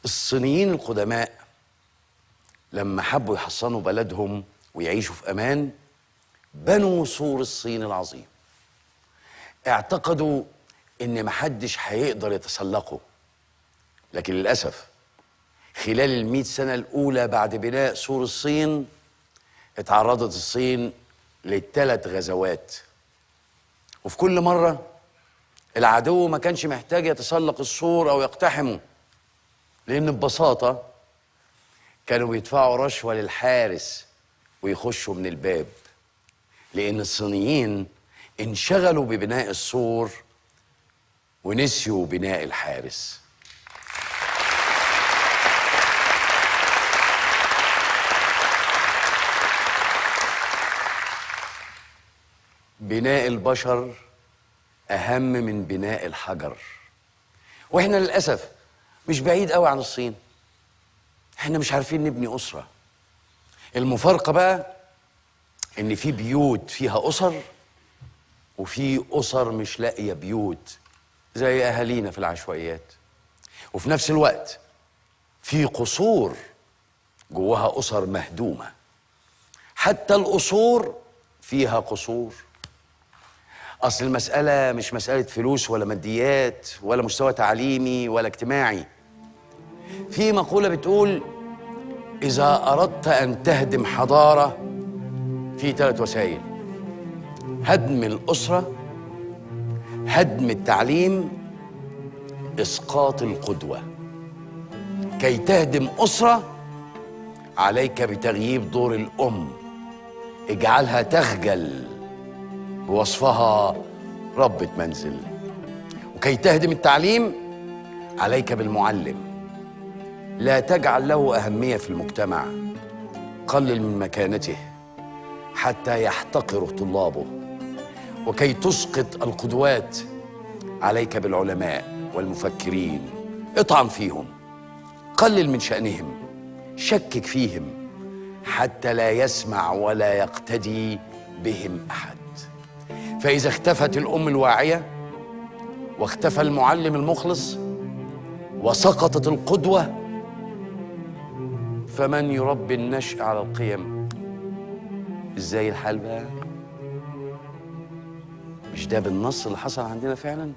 الصينيين القدماء لما حبوا يحصنوا بلدهم ويعيشوا في امان بنوا سور الصين العظيم. اعتقدوا ان محدش هيقدر يتسلقه، لكن للاسف خلال ال100 سنة الأولى بعد بناء سور الصين اتعرضت الصين ل3 غزوات، وفي كل مرة العدو ما كانش محتاج يتسلق السور أو يقتحمه، لأن ببساطة كانوا بيدفعوا رشوة للحارس ويخشوا من الباب، لأن الصينيين انشغلوا ببناء السور ونسيوا بناء الحارس. بناء البشر أهم من بناء الحجر، وإحنا للأسف مش بعيد قوي عن الصين. إحنا مش عارفين نبني أسرة. المفارقة بقى إن في بيوت فيها أسر وفي أسر مش لاقية بيوت زي أهالينا في العشوائيات، وفي نفس الوقت في قصور جواها أسر مهدومة. حتى القصور فيها قصور. أصل المسألة مش مسألة فلوس ولا ماديات ولا مستوى تعليمي ولا اجتماعي. في مقولة بتقول إذا أردت أن تهدم حضارة في 3 وسائل: هدم الأسرة، هدم التعليم، إسقاط القدوة. كي تهدم أسرة عليك بتغييب دور الأم، اجعلها تخجل بوصفها ربة منزل. وكي تهدم التعليم عليك بالمعلم، لا تجعل له أهمية في المجتمع، قلل من مكانته حتى يحتقره طلابه. وكي تسقط القدوات عليك بالعلماء والمفكرين، اطعن فيهم، قلل من شأنهم، شكك فيهم حتى لا يسمع ولا يقتدي بهم أحد. فإذا اختفت الأم الواعية واختفى المعلم المخلص وسقطت القدوة، فمن يربي النشء على القيم؟ ازاي الحال بقى؟ مش ده بالنص اللي حصل عندنا فعلا؟